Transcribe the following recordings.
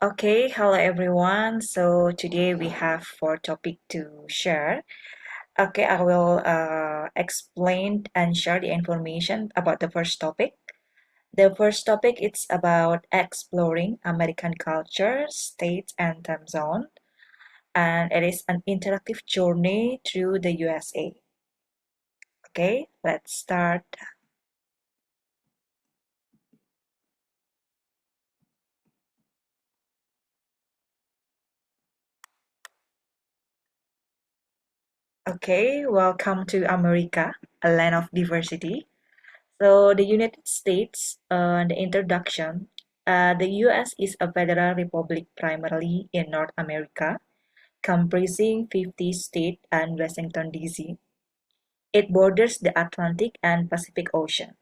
Okay, hello everyone. So today we have four topic to share. Okay, I will explain and share the information about the first topic. The first topic is about exploring American culture, state, and time zone, and it is an interactive journey through the USA. Okay, let's start. Okay, welcome to America, a land of diversity. So the United States, the introduction, the U.S. is a federal republic primarily in North America, comprising 50 states and Washington, D.C. It borders the Atlantic and Pacific Ocean.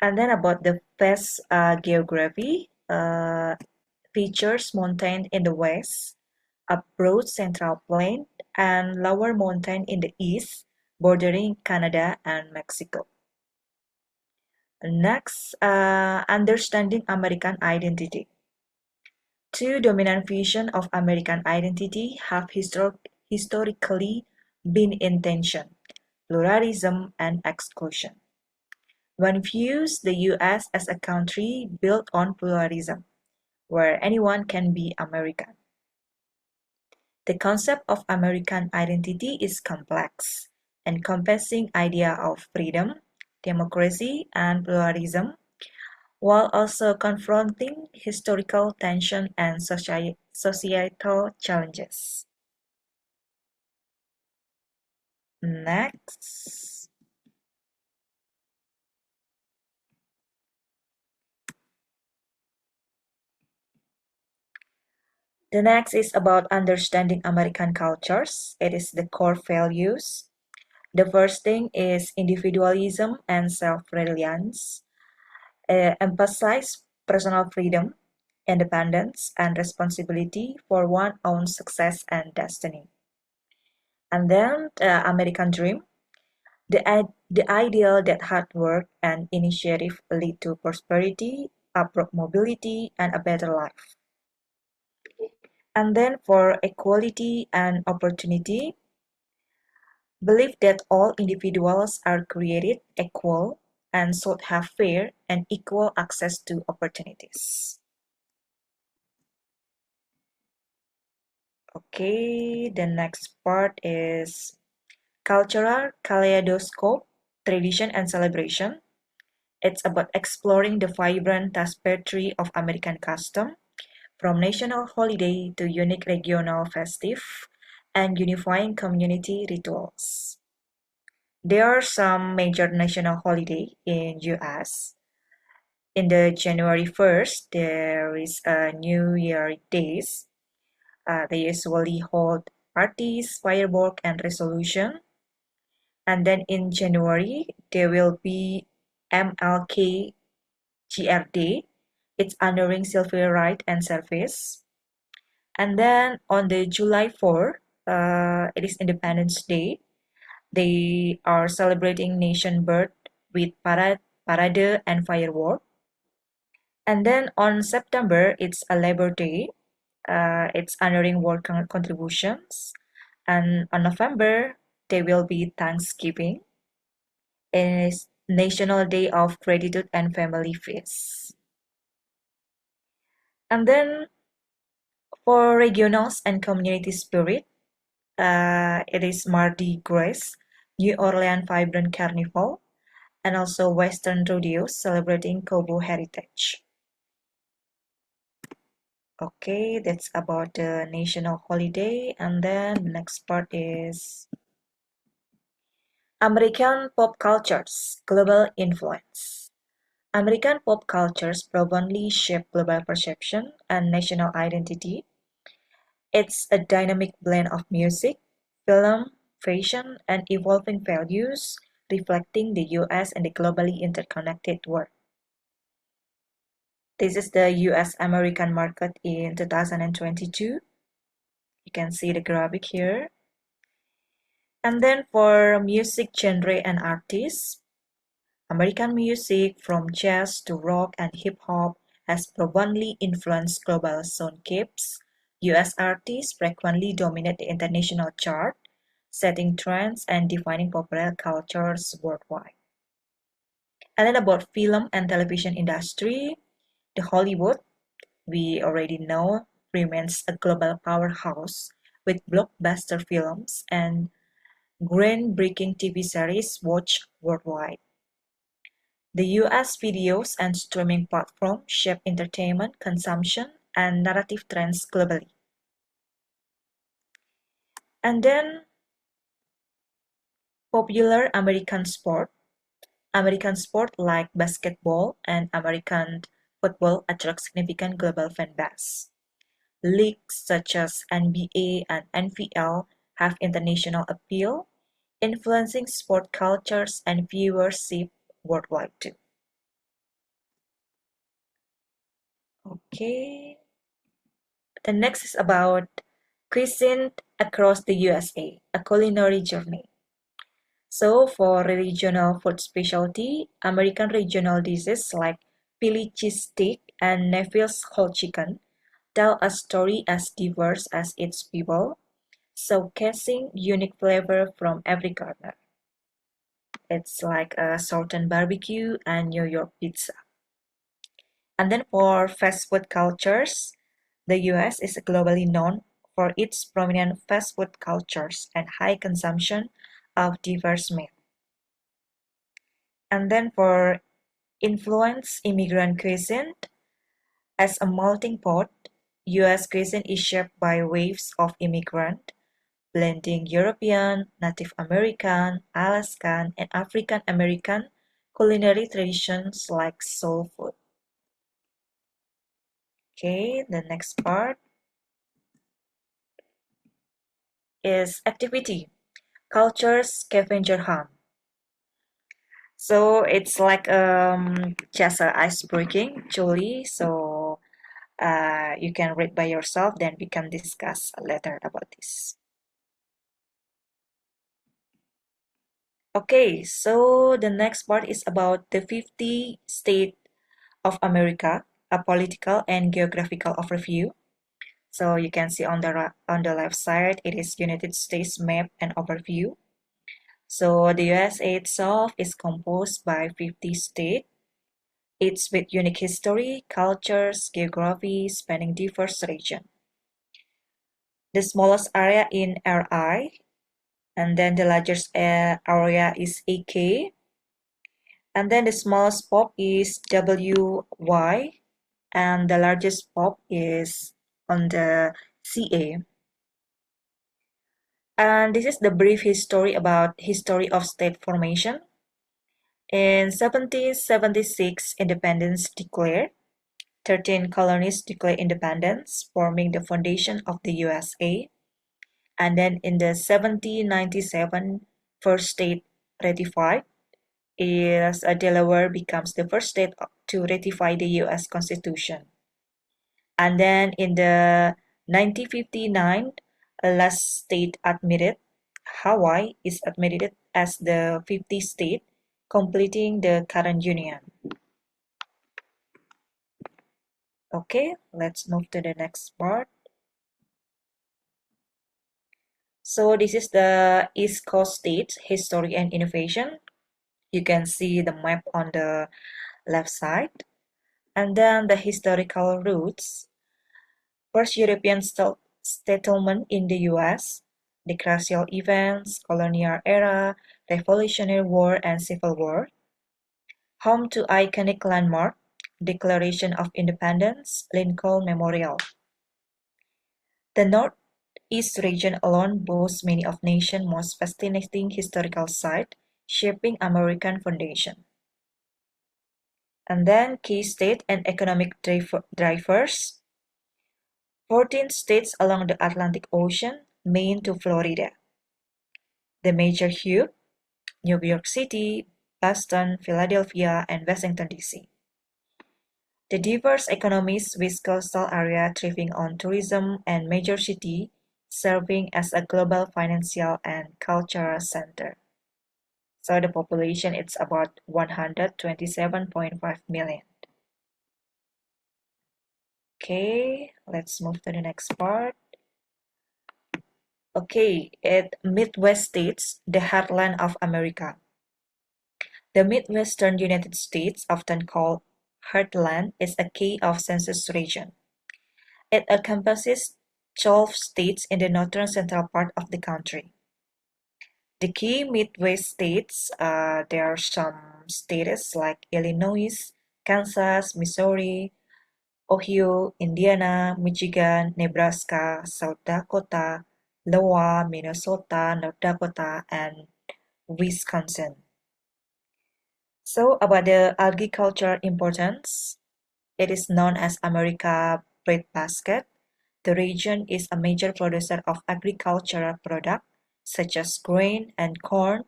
And then about the vast geography, features mountain in the west, a broad central plain, and lower mountain in the east, bordering Canada and Mexico. Next, understanding American identity. Two dominant visions of American identity have historically been in tension: pluralism and exclusion. One views the US as a country built on pluralism, where anyone can be American. The concept of American identity is complex, encompassing idea of freedom, democracy, and pluralism, while also confronting historical tension and societal challenges. Next. The next is about understanding American cultures. It is the core values. The first thing is individualism and self-reliance. Emphasize personal freedom, independence, and responsibility for one's own success and destiny. And then the American dream. The ideal that hard work and initiative lead to prosperity, upward mobility, and a better life. And then for equality and opportunity, believe that all individuals are created equal and should have fair and equal access to opportunities. Okay, the next part is cultural kaleidoscope, tradition and celebration. It's about exploring the vibrant tapestry of American custom, from national holiday to unique regional festive and unifying community rituals. There are some major national holiday in US. In the January 1st, there is a New Year days. They usually hold parties, firework, and resolution. And then in January, there will be MLK GR Day. It's honoring civil rights and service. And then on the July 4th, it is Independence Day. They are celebrating nation birth with parade and firework. And then on September, it's a Labor Day. It's honoring work contributions. And on November, there will be Thanksgiving. It's National Day of Gratitude and Family Feast. And then for regionals and community spirit, it is Mardi Gras, New Orleans Vibrant Carnival, and also Western Rodeos celebrating Cowboy heritage. Okay, that's about the national holiday. And then the next part is American pop cultures, global influence. American pop cultures profoundly shape global perception and national identity. It's a dynamic blend of music, film, fashion, and evolving values, reflecting the US and the globally interconnected world. This is the US American market in 2022. You can see the graphic here. And then for music genre and artists, American music from jazz to rock and hip hop has profoundly influenced global soundscapes. US artists frequently dominate the international chart, setting trends and defining popular cultures worldwide. And then about film and television industry, the Hollywood, we already know, remains a global powerhouse with blockbuster films and groundbreaking TV series watched worldwide. The US videos and streaming platforms shape entertainment consumption and narrative trends globally. And then popular American sport like basketball and American football attract significant global fan base. Leagues such as NBA and NFL have international appeal, influencing sport cultures and viewership worldwide too. Okay, the next is about cuisine across the USA, a culinary journey. So for regional food specialty, American regional dishes like Philly cheesesteak and Nashville's whole chicken tell a story as diverse as its people, showcasing unique flavor from every corner. It's like a Southern barbecue and New York pizza. And then for fast food cultures, the US is globally known for its prominent fast food cultures and high consumption of diverse meat. And then for influence immigrant cuisine, as a melting pot, US cuisine is shaped by waves of immigrant, blending European, Native American, Alaskan, and African American culinary traditions like soul food. Okay, the next part is activity, culture scavenger hunt. So it's like just a ice breaking, Julie. So you can read by yourself, then we can discuss later about this. Okay, so the next part is about the 50 state of America, a political and geographical overview. So you can see on on the left side, it is United States map and overview. So the USA itself is composed by 50 states. It's with unique history, cultures, geography, spanning diverse regions. The smallest area in RI, and then the largest area is AK, and then the smallest pop is WY, and the largest pop is on the CA. And this is the brief history about history of state formation. In 1776, independence declared. 13 colonies declared independence, forming the foundation of the USA. And then in the 1797, first state ratified. Is Delaware becomes the first state to ratify the US Constitution. And then in the 1959, last state admitted, Hawaii is admitted as the 50th state, completing the current union. Okay, let's move to the next part. So this is the East Coast states, history and innovation. You can see the map on the left side. And then the historical roots. First European settlement in the US, the glacial events, colonial era, Revolutionary War, and Civil War. Home to iconic landmark, Declaration of Independence, Lincoln Memorial. The Northeast region alone boasts many of nation's most fascinating historical sites, shaping American foundation. And then key state and economic drivers. 14 states along the Atlantic Ocean, Maine to Florida. The major hub, New York City, Boston, Philadelphia, and Washington, D.C. The diverse economies with coastal area thriving on tourism and major city serving as a global financial and cultural center. So the population is about 127.5 million. Okay, let's move to the next part. Okay, it Midwest states, the heartland of America. The Midwestern United States, often called heartland, is a key of census region. It encompasses 12 states in the northern central part of the country. The key Midwest states, there are some states like Illinois, Kansas, Missouri, Ohio, Indiana, Michigan, Nebraska, South Dakota, Iowa, Minnesota, North Dakota, and Wisconsin. So about the agricultural importance, it is known as America breadbasket. The region is a major producer of agricultural products such as grain and corn,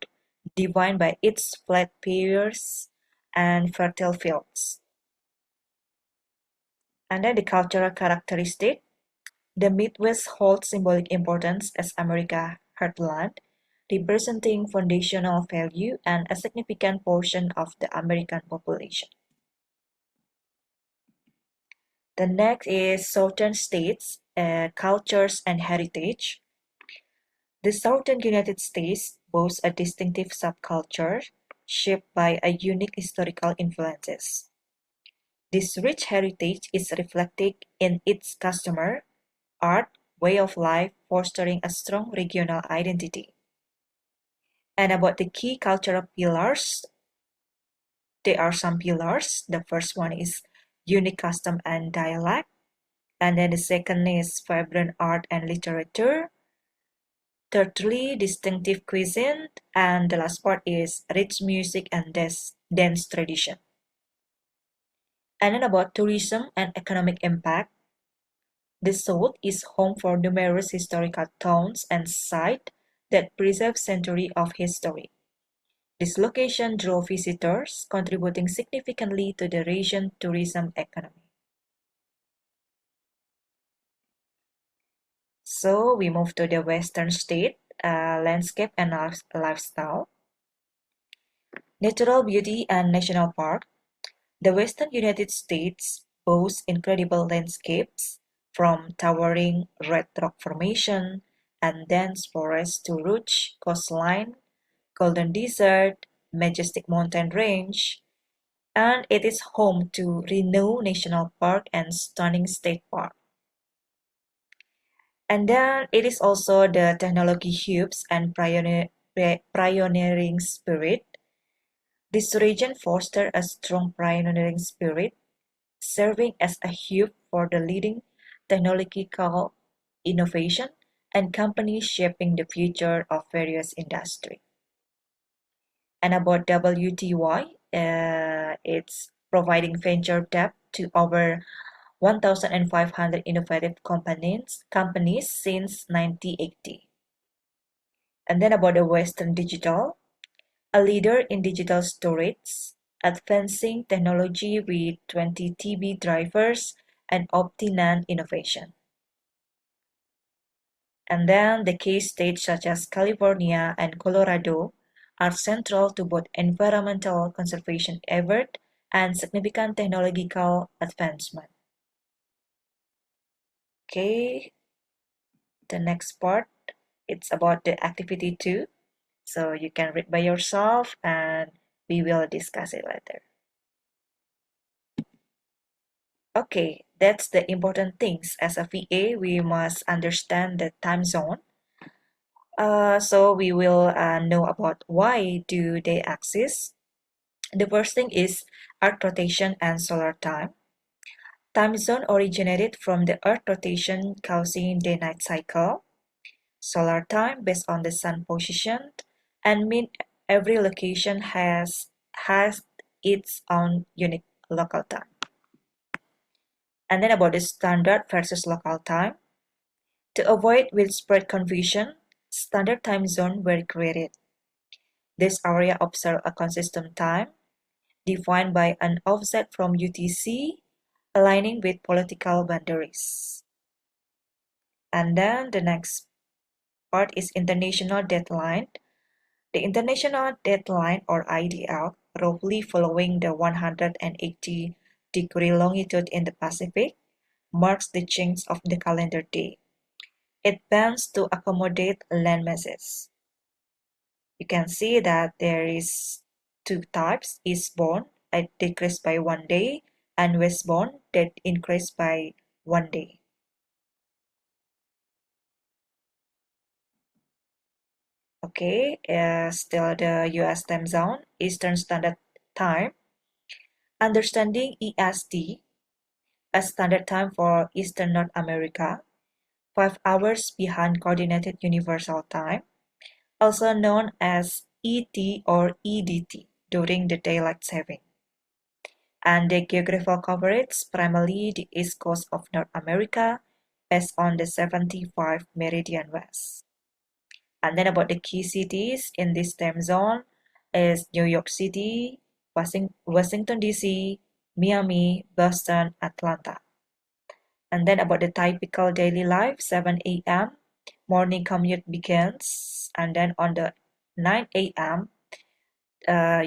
defined by its flat prairies and fertile fields. And then the cultural characteristic. The Midwest holds symbolic importance as America's heartland, representing foundational value and a significant portion of the American population. The next is Southern states, cultures and heritage. The Southern United States boasts a distinctive subculture shaped by a unique historical influences. This rich heritage is reflected in its customer, art, way of life, fostering a strong regional identity. And about the key cultural pillars, there are some pillars. The first one is unique custom and dialect. And then the second is vibrant art and literature. Thirdly, distinctive cuisine. And the last part is rich music and dance tradition. And then about tourism and economic impact. The South is home for numerous historical towns and sites that preserve centuries of history. This location draw visitors, contributing significantly to the region's tourism economy. So we move to the western state, landscape and lifestyle. Natural beauty and national park. The western United States boasts incredible landscapes, from towering red rock formation and dense forest to rugged coastline, golden desert, majestic mountain range, and it is home to Reno National Park and stunning state park. And then it is also the technology hubs and pioneering spirit. This region fosters a strong pioneering spirit, serving as a hub for the leading technological innovation and companies shaping the future of various industries. And about WTY, it's providing venture debt to over 1,500 innovative companies since 1980. And then about the Western Digital, a leader in digital storage, advancing technology with 20 TB drivers and OptiNAND innovation. And then the key states such as California and Colorado are central to both environmental conservation effort and significant technological advancement. Okay, the next part, it's about the activity 2. So you can read by yourself and we will discuss it later. Okay, that's the important things. As a VA, we must understand the time zone. So we will know about why do they exist. The first thing is Earth rotation and solar time. Time zone originated from the Earth rotation causing the night cycle. Solar time based on the sun position and mean every location has its own unique local time. And then about the standard versus local time. To avoid widespread confusion, standard time zones were created. This area observes a consistent time, defined by an offset from UTC, aligning with political boundaries. And then the next part is international deadline. The international deadline or IDL, roughly following the 180-degree longitude in the Pacific, marks the change of the calendar day. It bends to accommodate land masses. You can see that there is two types: eastbound, it decreased by 1 day, and westbound, that increased by 1 day. Okay, still the US time zone, Eastern Standard Time. Understanding EST, a standard time for Eastern North America, 5 hours behind Coordinated Universal Time, also known as ET or EDT during the daylight saving. And the geographical coverage primarily the east coast of North America based on the 75 meridian west. And then about the key cities in this time zone is New York City, Washington DC, Miami, Boston, Atlanta. And then about the typical daily life, 7 a.m. morning commute begins, and then on the 9 a.m.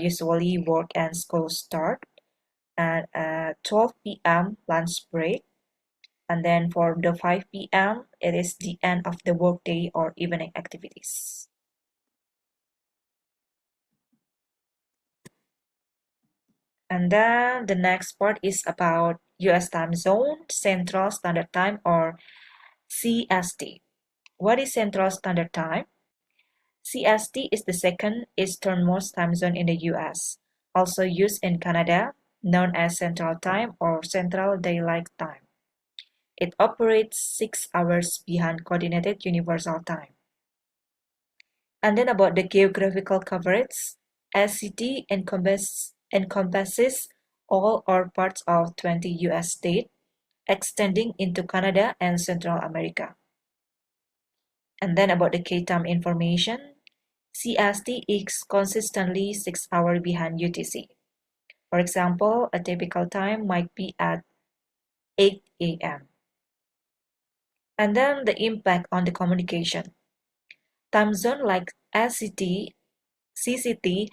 Usually work and school start, and 12 p.m. lunch break, and then for the 5 p.m. it is the end of the workday or evening activities. And then the next part is about US time zone, Central Standard Time or CST. What is Central Standard Time? CST is the second easternmost time zone in the US, also used in Canada, known as Central Time or Central Daylight Time. It operates 6 hours behind Coordinated Universal Time. And then about the geographical coverage, SCT encompasses all or parts of 20 US states, extending into Canada and Central America. And then about the K-time information, CST is consistently 6 hours behind UTC. For example, a typical time might be at 8 a.m. And then the impact on the communication. Time zone like SCT, CCT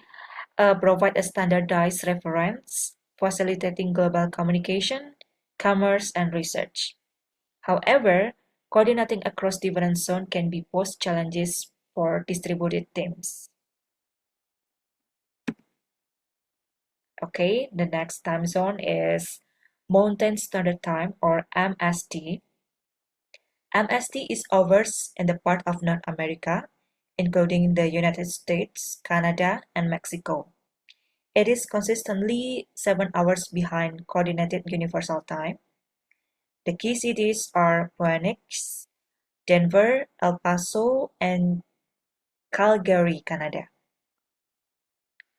provide a standardized reference, facilitating global communication, commerce, and research. However, coordinating across different zones can be pose challenges for distributed teams. Okay, the next time zone is Mountain Standard Time or MST. MST is hours in the part of North America, including the United States, Canada, and Mexico. It is consistently 7 hours behind Coordinated Universal Time. The key cities are Phoenix, Denver, El Paso, and Calgary, Canada.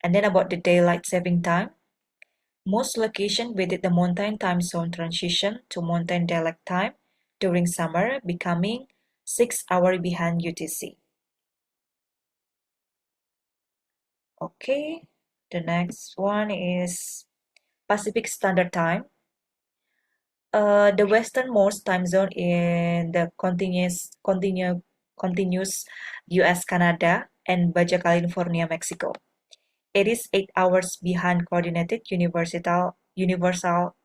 And then about the daylight saving time, most locations within the mountain time zone transition to mountain daylight time during summer, becoming 6 hours behind UTC. Okay, the next one is Pacific Standard Time. The westernmost time zone in the continuous US, Canada, and Baja California, Mexico. It is 8 hours behind Coordinated Universal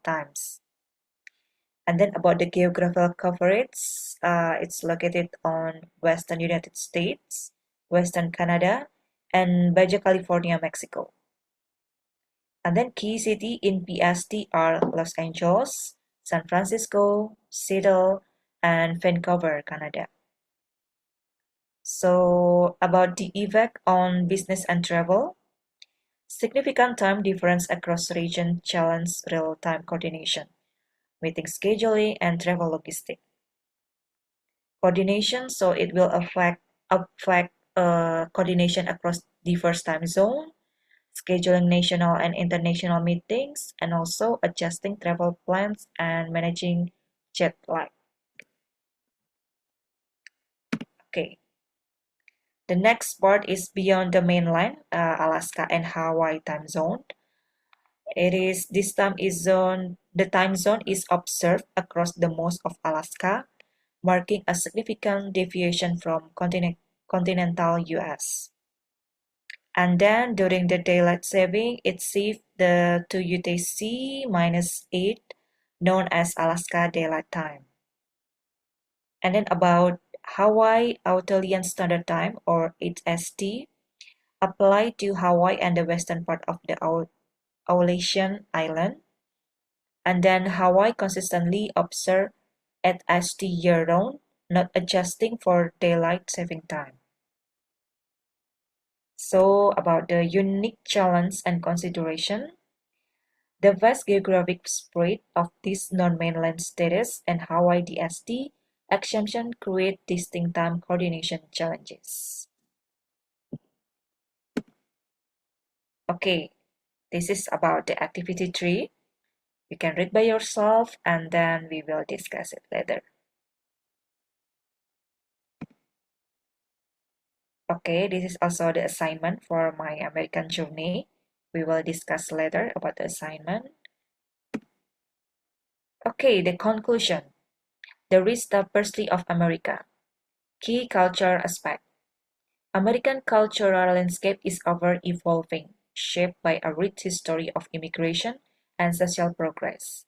Times. And then about the geographical coverage, it's located on Western United States, Western Canada, and Baja California, Mexico. And then key city in PST are Los Angeles, San Francisco, Seattle, and Vancouver, Canada. So about the effect on business and travel, significant time difference across region challenge real-time coordination, meeting scheduling, and travel logistics. Coordination, so it will affect coordination across diverse time zone, scheduling national and international meetings, and also adjusting travel plans and managing jet lag. Okay. The next part is beyond the mainland, Alaska and Hawaii time zone. The time zone is observed across the most of Alaska, marking a significant deviation from continental US. And then during the daylight saving, it shifts to UTC -8 known as Alaska Daylight Time. And then about Hawaii Australian Standard Time, or HST, apply to Hawaii and the western part of the Aleutian Island. And then Hawaii consistently observe HST year-round, not adjusting for daylight saving time. So about the unique challenge and consideration, the vast geographic spread of these non-mainland states and Hawaii DST exemption create distinct time coordination challenges. Okay, this is about the activity 3. You can read by yourself and then we will discuss it later. Okay, this is also the assignment for my American journey. We will discuss later about the assignment. Okay, the conclusion. The rich diversity of America. Key culture aspect. American cultural landscape is ever evolving, shaped by a rich history of immigration and social progress.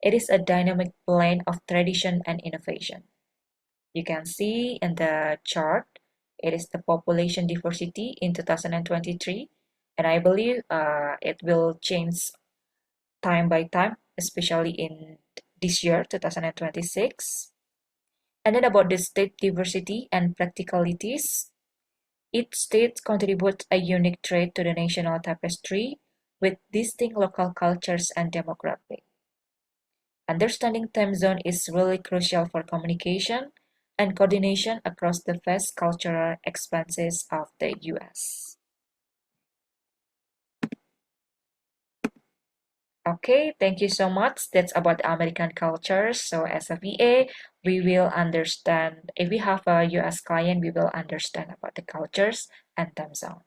It is a dynamic blend of tradition and innovation. You can see in the chart, it is the population diversity in 2023, and I believe it will change time by time, especially in this year, 2026. And then about the state diversity and practicalities, each state contributes a unique trait to the national tapestry with distinct local cultures and demographics. Understanding time zone is really crucial for communication and coordination across the vast cultural expanses of the US. Okay, thank you so much. That's about American cultures. So as a VA, we will understand, if we have a US client, we will understand about the cultures and time zone.